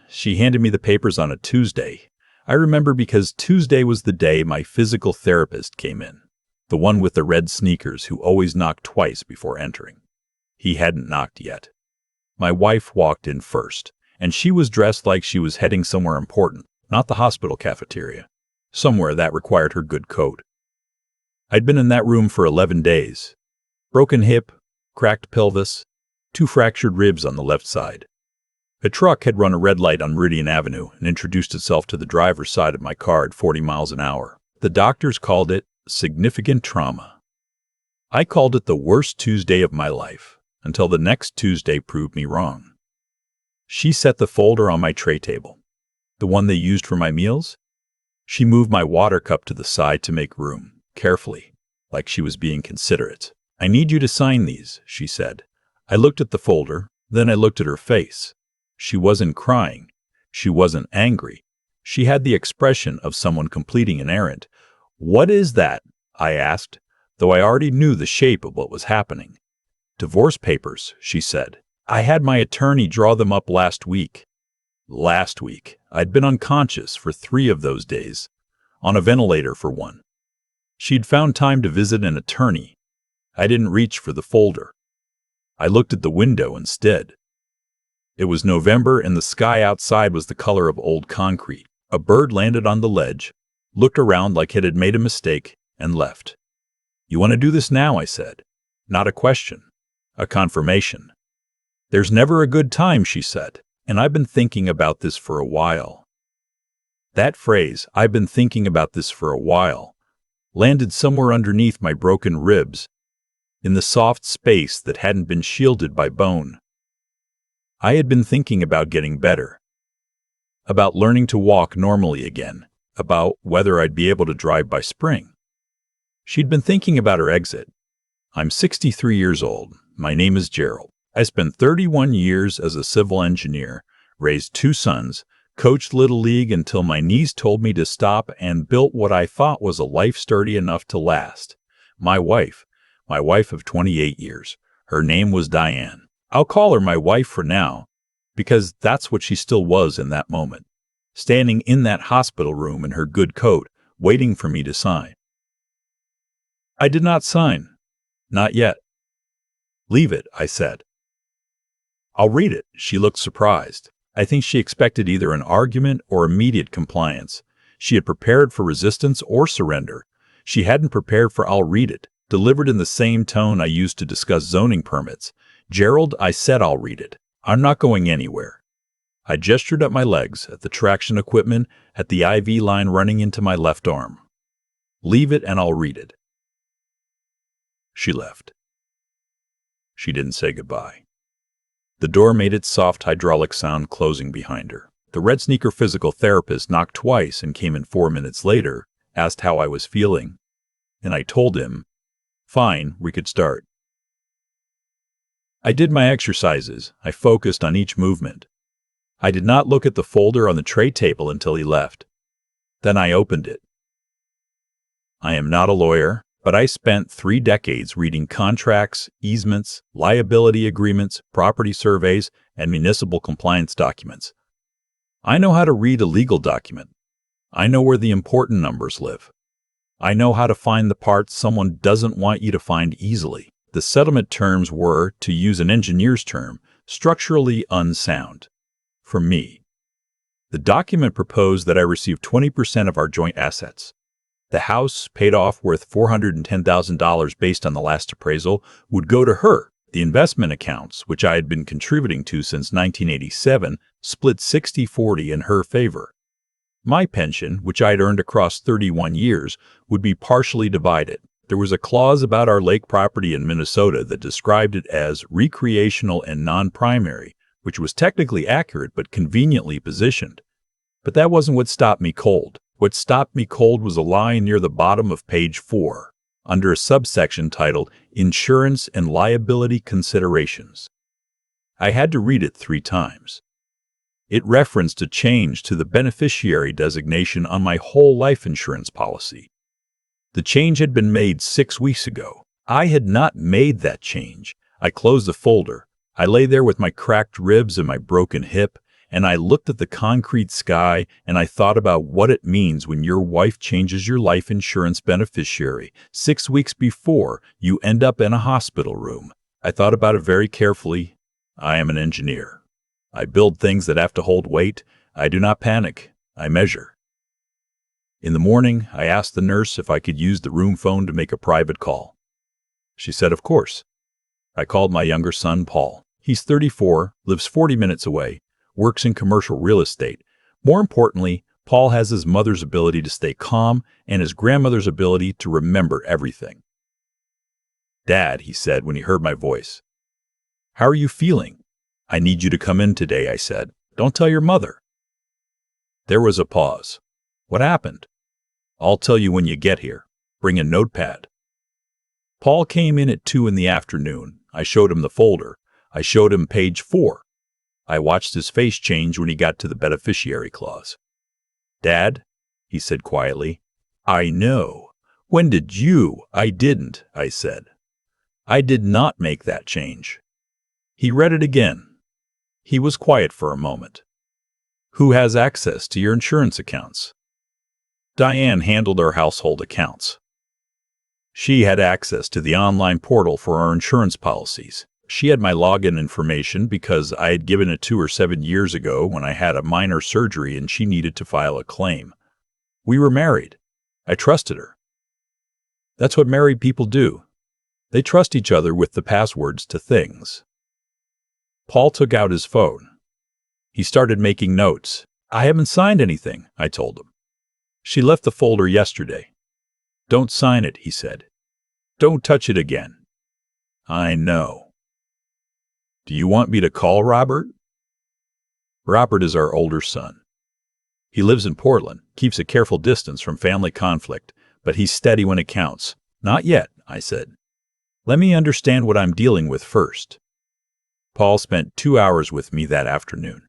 She handed me the papers on a Tuesday. I remember because Tuesday was the day my physical therapist came in, the one with the red sneakers who always knocked twice before entering. He hadn't knocked yet. My wife walked in first, and she was dressed like she was heading somewhere important, not the hospital cafeteria, somewhere that required her good coat. I'd been in that room for 11 days. Broken hip, cracked pelvis, 2 fractured ribs on the left side. A truck had run a red light on Meridian Avenue and introduced itself to the driver's side of my car at 40 miles an hour. The doctors called it significant trauma. I called it the worst Tuesday of my life, until the next Tuesday proved me wrong. She set the folder on my tray table, the one they used for my meals. She moved my water cup to the side to make room, carefully, like she was being considerate. "I need you to sign these," she said. I looked at the folder, then I looked at her face. She wasn't crying. She wasn't angry. She had the expression of someone completing an errand. "What is that?" I asked, though I already knew the shape of what was happening. "Divorce papers," she said. "I had my attorney draw them up last week." Last week. I'd been unconscious for 3 of those days, on a ventilator for 1. She'd found time to visit an attorney. I didn't reach for the folder. I looked at the window instead. It was November and the sky outside was the color of old concrete. A bird landed on the ledge, looked around like it had made a mistake, and left. "You want to do this now?" I said. Not a question, a confirmation. "There's never a good time," she said, "and I've been thinking about this for a while." That phrase, "I've been thinking about this for a while," landed somewhere underneath my broken ribs, in the soft space that hadn't been shielded by bone. I had been thinking about getting better, about learning to walk normally again, about whether I'd be able to drive by spring. She'd been thinking about her exit. "I'm 63 years old. My name is Gerald. I spent 31 years as a civil engineer, raised 2 sons, coached Little League until my knees told me to stop, and built what I thought was a life sturdy enough to last. My wife of 28 years. Her name was Diane. I'll call her my wife for now, because that's what she still was in that moment, standing in that hospital room in her good coat, waiting for me to sign. I did not sign. Not yet. "Leave it," I said. "I'll read it." She looked surprised. I think she expected either an argument or immediate compliance. She had prepared for resistance or surrender. She hadn't prepared for "I'll read it," delivered in the same tone I used to discuss zoning permits. "Gerald," I said, "I'll read it. I'm not going anywhere." I gestured at my legs, at the traction equipment, at the IV line running into my left arm. "Leave it and I'll read it." She left. She didn't say goodbye. The door made its soft hydraulic sound closing behind her. The red sneaker physical therapist knocked twice and came in 4 minutes later, asked how I was feeling, and I told him, "Fine, we could start." I did my exercises. I focused on each movement. I did not look at the folder on the tray table until he left. Then I opened it. I am not a lawyer, but I spent 3 decades reading contracts, easements, liability agreements, property surveys, and municipal compliance documents. I know how to read a legal document. I know where the important numbers live. I know how to find the parts someone doesn't want you to find easily. The settlement terms were, to use an engineer's term, structurally unsound. For me. The document proposed that I receive 20% of our joint assets. The house, paid off worth $410,000 based on the last appraisal, would go to her. The investment accounts, which I had been contributing to since 1987, split 60-40 in her favor. My pension, which I had earned across 31 years, would be partially divided. There was a clause about our lake property in Minnesota that described it as recreational and non-primary, which was technically accurate but conveniently positioned. But that wasn't what stopped me cold. What stopped me cold was a line near the bottom of page 4, under a subsection titled Insurance and Liability Considerations. I had to read it 3 times. It referenced a change to the beneficiary designation on my whole life insurance policy. The change had been made 6 weeks ago. I had not made that change. I closed the folder. I lay there with my cracked ribs and my broken hip, and I looked at the concrete sky, and I thought about what it means when your wife changes your life insurance beneficiary 6 weeks before you end up in a hospital room. I thought about it very carefully. I am an engineer. I build things that have to hold weight. I do not panic. I measure. In the morning, I asked the nurse if I could use the room phone to make a private call. She said, of course. I called my younger son, Paul. He's 34, lives 40 minutes away, works in commercial real estate. More importantly, Paul has his mother's ability to stay calm and his grandmother's ability to remember everything. Dad, he said when he heard my voice. How are you feeling? I need you to come in today, I said. Don't tell your mother. There was a pause. What happened? I'll tell you when you get here. Bring a notepad. Paul came in at 2 in the afternoon. I showed him the folder. I showed him page 4. I watched his face change when he got to the beneficiary clause. Dad, he said quietly, I know. When did you? I didn't, I said. I did not make that change. He read it again. He was quiet for a moment. Who has access to your insurance accounts? Diane handled our household accounts. She had access to the online portal for our insurance policies. She had my login information because I had given it to her 7 years ago when I had a minor surgery and she needed to file a claim. We were married. I trusted her. That's what married people do. They trust each other with the passwords to things. Paul took out his phone. He started making notes. I haven't signed anything, I told him. She left the folder yesterday. Don't sign it, he said. Don't touch it again. I know. Do you want me to call Robert? Robert is our older son. He lives in Portland, keeps a careful distance from family conflict, but he's steady when it counts. Not yet, I said. Let me understand what I'm dealing with first. Paul spent 2 hours with me that afternoon.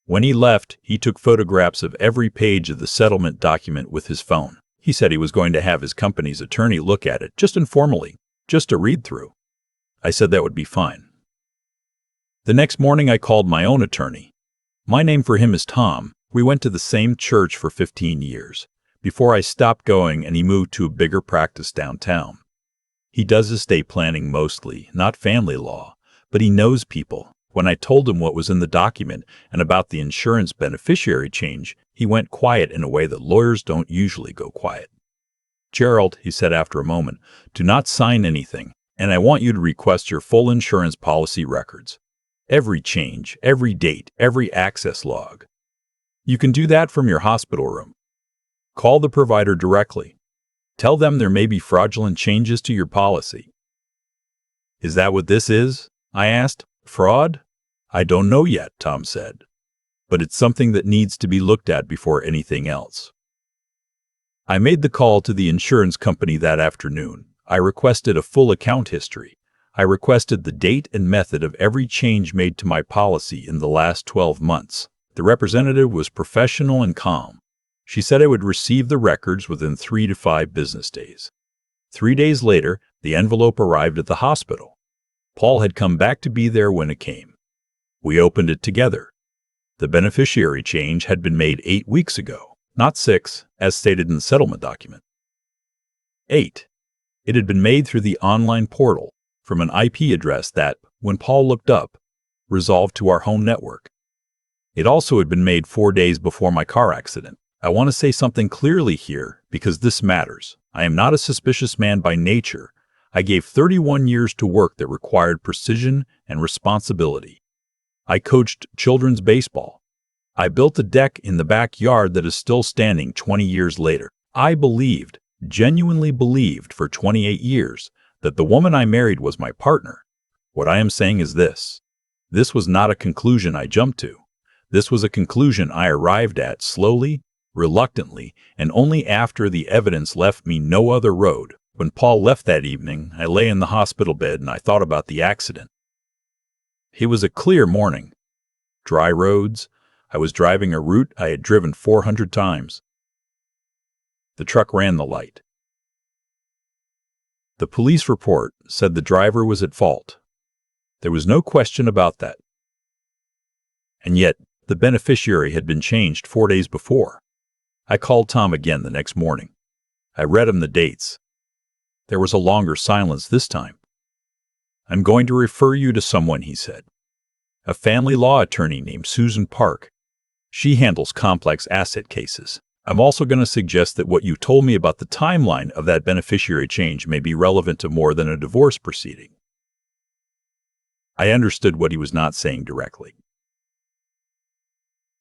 When he left, he took photographs of every page of the settlement document with his phone. He said he was going to have his company's attorney look at it, just informally, just a read-through. I said that would be fine. The next morning I called my own attorney. My name for him is Tom. We went to the same church for 15 years, before I stopped going and he moved to a bigger practice downtown. He does estate planning mostly, not family law, but he knows people. When I told him what was in the document and about the insurance beneficiary change, he went quiet in a way that lawyers don't usually go quiet. Gerald, he said after a moment, do not sign anything, and I want you to request your full insurance policy records. Every change, every date, every access log. You can do that from your hospital room. Call the provider directly. Tell them there may be fraudulent changes to your policy. Is that what this is? I asked. Fraud? I don't know yet, Tom said. But it's something that needs to be looked at before anything else. I made the call to the insurance company that afternoon. I requested a full account history. I requested the date and method of every change made to my policy in the last 12 months. The representative was professional and calm. She said I would receive the records within 3 to 5 business days. 3 days later, the envelope arrived at the hospital. Paul had come back to be there when it came. We opened it together. The beneficiary change had been made 8 weeks ago, not 6, as stated in the settlement document. 8. It had been made through the online portal from an IP address that, when Paul looked up, resolved to our home network. It also had been made 4 days before my car accident. I want to say something clearly here because this matters. I am not a suspicious man by nature. I gave 31 years to work that required precision and responsibility. I coached children's baseball. I built a deck in the backyard that is still standing 20 years later. I believed, genuinely believed for 28 years, that the woman I married was my partner. What I am saying is this. This was not a conclusion I jumped to. This was a conclusion I arrived at slowly, reluctantly, and only after the evidence left me no other road. When Paul left that evening, I lay in the hospital bed and I thought about the accident. It was a clear morning. Dry roads. I was driving a route I had driven 400 times. The truck ran the light. The police report said the driver was at fault. There was no question about that. And yet, The beneficiary had been changed 4 days before. I called Tom again the next morning. I read him the dates. There was a longer silence this time. "I'm going to refer you to someone," he said. "A family law attorney named Susan Park. She handles complex asset cases. I'm also going to suggest that what you told me about the timeline of that beneficiary change may be relevant to more than a divorce proceeding." I understood what he was not saying directly.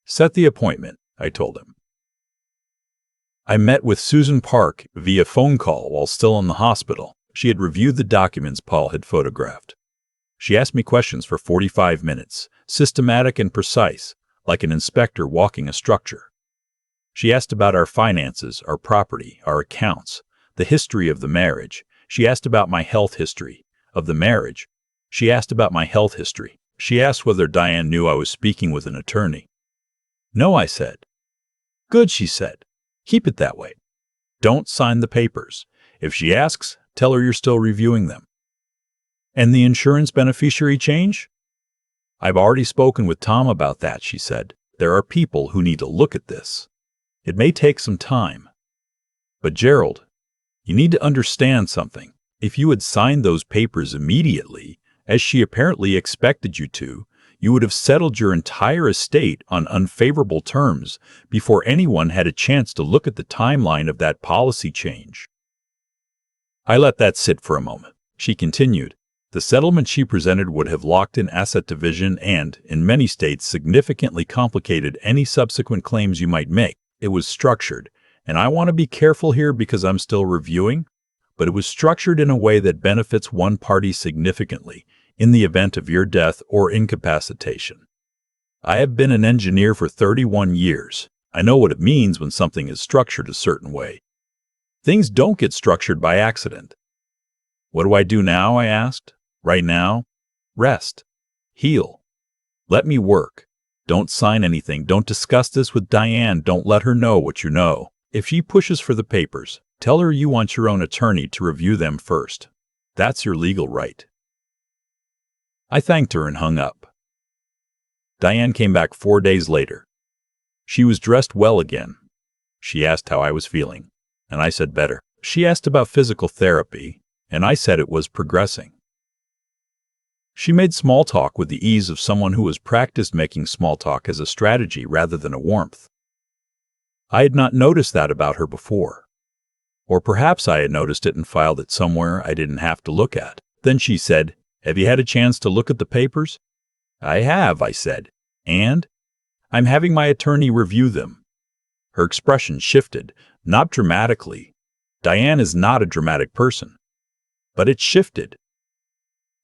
"Set the appointment," I told him. I met with Susan Park via phone call while still in the hospital. She had reviewed the documents Paul had photographed. She asked me questions for 45 minutes, systematic and precise, like an inspector walking a structure. She asked about our finances, our property, our accounts, the history of the marriage. She asked about my health history of the marriage. She asked about my health history. She asked whether Diane knew I was speaking with an attorney. "No," I said. "Good," she said. "Keep it that way. Don't sign the papers. If she asks, tell her you're still reviewing them." "And the insurance beneficiary change?" "I've already spoken with Tom about that," she said. "There are people who need to look at this. It may take some time. But Gerald, you need to understand something. If you had signed those papers immediately, as she apparently expected you to, you would have settled your entire estate on unfavorable terms before anyone had a chance to look at the timeline of that policy change." I let that sit for a moment. She continued. "The settlement she presented would have locked in asset division and, in many states, significantly complicated any subsequent claims you might make. It was structured, and I want to be careful here because I'm still reviewing, but it was structured in a way that benefits one party significantly in the event of your death or incapacitation. I have been an engineer for 31 years. I know what it means when something is structured a certain way. Things don't get structured by accident." "What do I do now?" I asked. "Right now? Rest. Heal. Let me work. Don't sign anything. Don't discuss this with Diane. Don't let her know what you know. If she pushes for the papers, tell her you want your own attorney to review them first. That's your legal right." I thanked her and hung up. Diane came back 4 days later. She was dressed well again. She asked how I was feeling, and I said better. She asked about physical therapy, and I said it was progressing. She made small talk with the ease of someone who has practiced making small talk as a strategy rather than a warmth. I had not noticed that about her before. Or perhaps I had noticed it and filed it somewhere I didn't have to look at. Then she said, "Have you had a chance to look at the papers?" "I have," I said. "And?" "I'm having my attorney review them." Her expression shifted, not dramatically. Diane is not a dramatic person. But it shifted.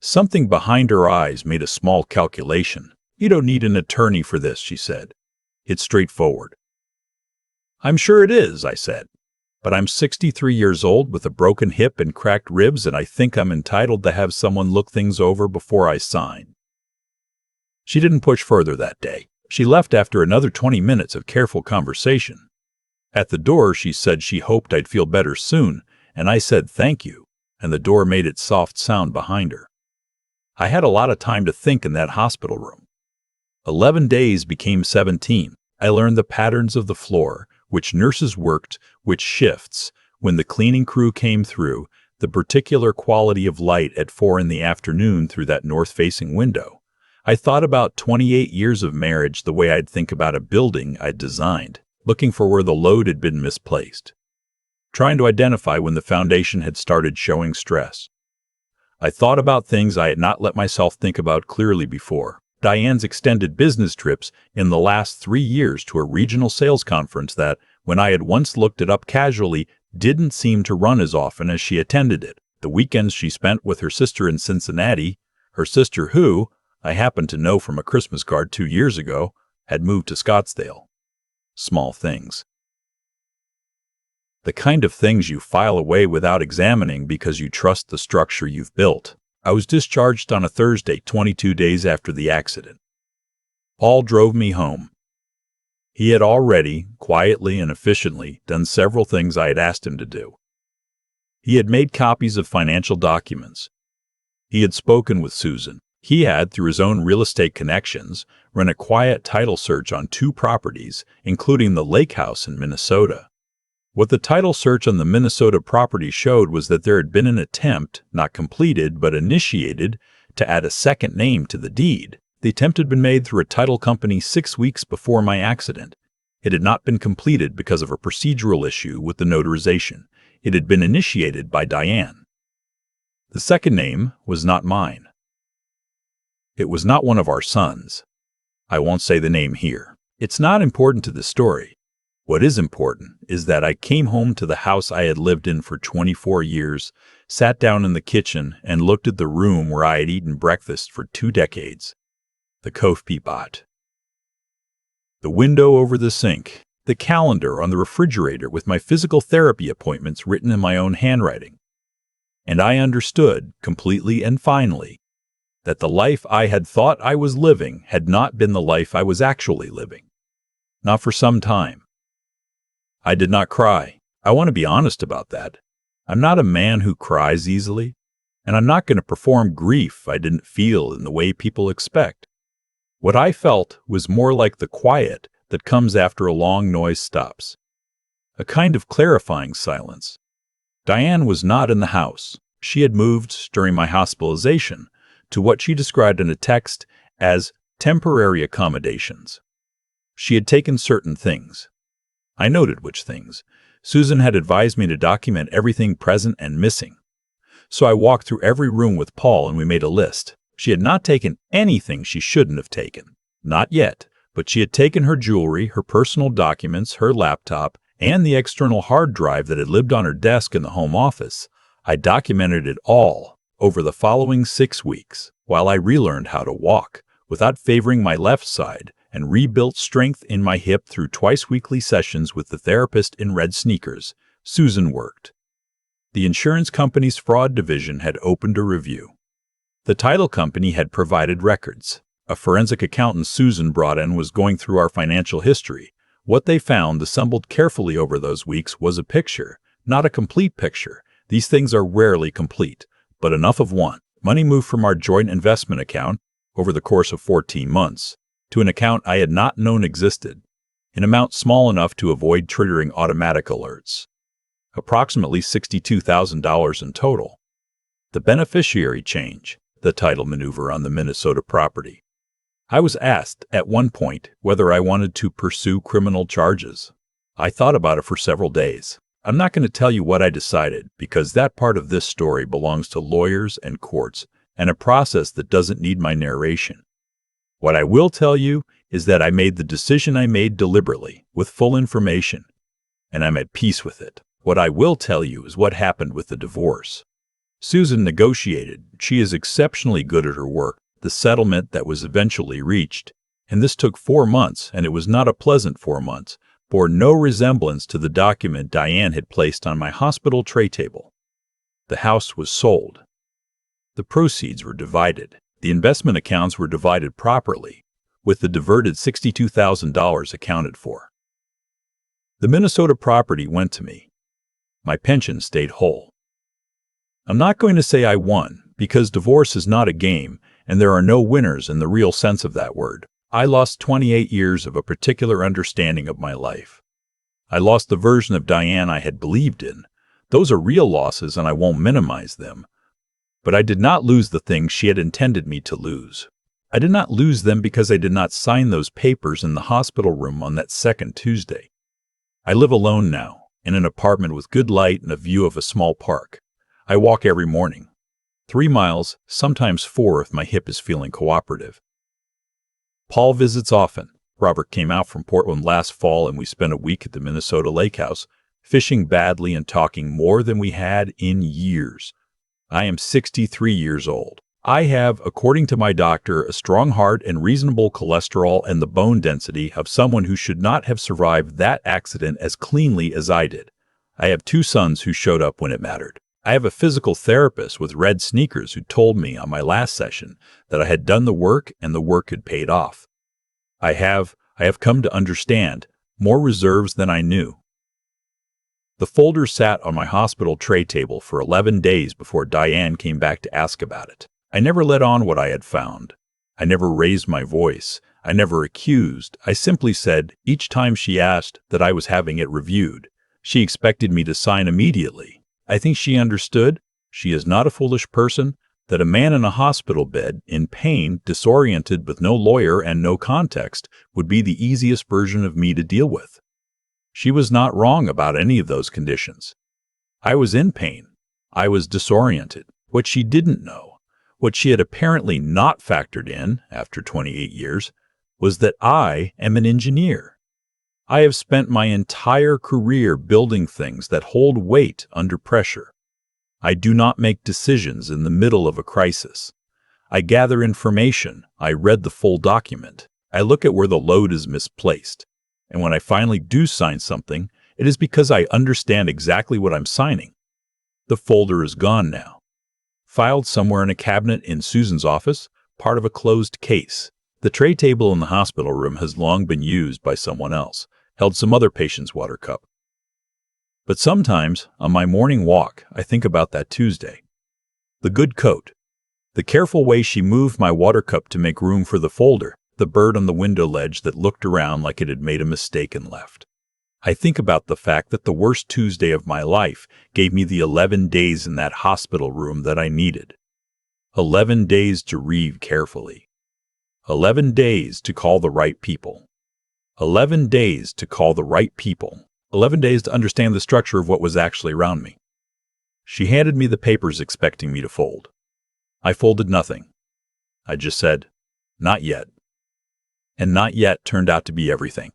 Something behind her eyes made a small calculation. "You don't need an attorney for this," she said. "It's straightforward." "I'm sure it is," I said. "But I'm 63 years old with a broken hip and cracked ribs, and I think I'm entitled to have someone look things over before I sign." She didn't push further that day. She left after another 20 minutes of careful conversation. At the door, she said she hoped I'd feel better soon, and I said thank you, and the door made its soft sound behind her. I had a lot of time to think in that hospital room. 11 days became 17. I learned the patterns of the floor, which nurses worked, which shifts, when the cleaning crew came through, the particular quality of light at 4 in the afternoon through that north-facing window. I thought about 28 years of marriage the way I'd think about a building I'd designed, looking for where the load had been misplaced, trying to identify when the foundation had started showing stress. I thought about things I had not let myself think about clearly before. Diane's extended business trips in the last 3 years to a regional sales conference that, when I had once looked it up casually, didn't seem to run as often as she attended it. The weekends she spent with her sister in Cincinnati, her sister who, I happened to know from a Christmas card 2 years ago, had moved to Scottsdale. Small things. The kind of things you file away without examining because you trust the structure you've built. I was discharged on a Thursday, 22 days after the accident. Paul drove me home. He had already, quietly and efficiently, done several things I had asked him to do. He had made copies of financial documents. He had spoken with Susan. He had, through his own real estate connections, run a quiet title search on 2 properties, including the lake house in Minnesota. What the title search on the Minnesota property showed was that there had been an attempt, not completed but initiated, to add a second name to the deed. The attempt had been made through a title company 6 weeks before my accident. It had not been completed because of a procedural issue with the notarization. It had been initiated by Diane. The second name was not mine. It was not one of our sons. I won't say the name here. It's not important to the story. What is important is that I came home to the house I had lived in for 24 years, sat down in the kitchen, and looked at the room where I had eaten breakfast for 2 decades. The Kofi bot. The window over the sink. The calendar on the refrigerator with my physical therapy appointments written in my own handwriting. And I understood, completely and finally, that the life I had thought I was living had not been the life I was actually living. Not for some time. I did not cry. I want to be honest about that. I'm not a man who cries easily, and I'm not going to perform grief I didn't feel in the way people expect. What I felt was more like the quiet that comes after a long noise stops. A kind of clarifying silence. Diane was not in the house. She had moved, during my hospitalization, to what she described in a text as temporary accommodations. She had taken certain things. I noted which things. Susan had advised me to document everything present and missing. So I walked through every room with Paul and we made a list. She had not taken anything she shouldn't have taken. Not yet, but she had taken her jewelry, her personal documents, her laptop, and the external hard drive that had lived on her desk in the home office. I documented it all over the following 6 weeks, while I relearned how to walk without favoring my left side and rebuilt strength in my hip through twice-weekly sessions with the therapist in red sneakers. Susan worked. The insurance company's fraud division had opened a review. The title company had provided records. A forensic accountant Susan brought in was going through our financial history. What they found, assembled carefully over those weeks, was a picture, not a complete picture. These things are rarely complete, but enough of one. Money moved from our joint investment account, over the course of 14 months, to an account I had not known existed, an amount small enough to avoid triggering automatic alerts. Approximately $62,000 in total. The beneficiary change, the title maneuver on the Minnesota property. I was asked, at one point, whether I wanted to pursue criminal charges. I thought about it for several days. I'm not going to tell you what I decided, because that part of this story belongs to lawyers and courts, and a process that doesn't need my narration. What I will tell you is that I made the decision I made deliberately, with full information, and I'm at peace with it. What I will tell you is what happened with the divorce. Susan negotiated. She is exceptionally good at her work. The settlement that was eventually reached, and this took 4 months, and it was not a pleasant 4 months, bore no resemblance to the document Diane had placed on my hospital tray table. The house was sold. The proceeds were divided. The investment accounts were divided properly, with the diverted $62,000 accounted for. The Minnesota property went to me. My pension stayed whole. I'm not going to say I won, because divorce is not a game, and there are no winners in the real sense of that word. I lost 28 years of a particular understanding of my life. I lost the version of Diane I had believed in. Those are real losses, and I won't minimize them. But I did not lose the things she had intended me to lose. I did not lose them because I did not sign those papers in the hospital room on that second Tuesday. I live alone now, in an apartment with good light and a view of a small park. I walk every morning. 3 miles, sometimes 4 if my hip is feeling cooperative. Paul visits often. Robert came out from Portland last fall and we spent a week at the Minnesota Lake House, fishing badly and talking more than we had in years. I am 63 years old. I have, according to my doctor, a strong heart and reasonable cholesterol and the bone density of someone who should not have survived that accident as cleanly as I did. I have 2 sons who showed up when it mattered. I have a physical therapist with red sneakers who told me on my last session that I had done the work and the work had paid off. I have come to understand more reserves than I knew. The folder sat on my hospital tray table for 11 days before Diane came back to ask about it. I never let on what I had found. I never raised my voice. I never accused. I simply said, each time she asked that I was having it reviewed, she expected me to sign immediately. I think she understood, she is not a foolish person, that a man in a hospital bed, in pain, disoriented with no lawyer and no context, would be the easiest version of me to deal with. She was not wrong about any of those conditions. I was in pain. I was disoriented. What she didn't know, what she had apparently not factored in after 28 years, was that I am an engineer. I have spent my entire career building things that hold weight under pressure. I do not make decisions in the middle of a crisis. I gather information. I read the full document. I look at where the load is misplaced. And when I finally do sign something, it is because I understand exactly what I'm signing. The folder is gone now. Filed somewhere in a cabinet in Susan's office, part of a closed case. The tray table in the hospital room has long been used by someone else, held some other patient's water cup. But sometimes, on my morning walk, I think about that Tuesday. The good coat. The careful way she moved my water cup to make room for the folder. The bird on the window ledge that looked around like it had made a mistake and left. I think about the fact that the worst Tuesday of my life gave me the 11 days in that hospital room that I needed. 11 days to read carefully. 11 days to call the right people. 11 days to call the right people. 11 days to understand the structure of what was actually around me. She handed me the papers expecting me to fold. I folded nothing. I just said, "Not yet." And not yet turned out to be everything.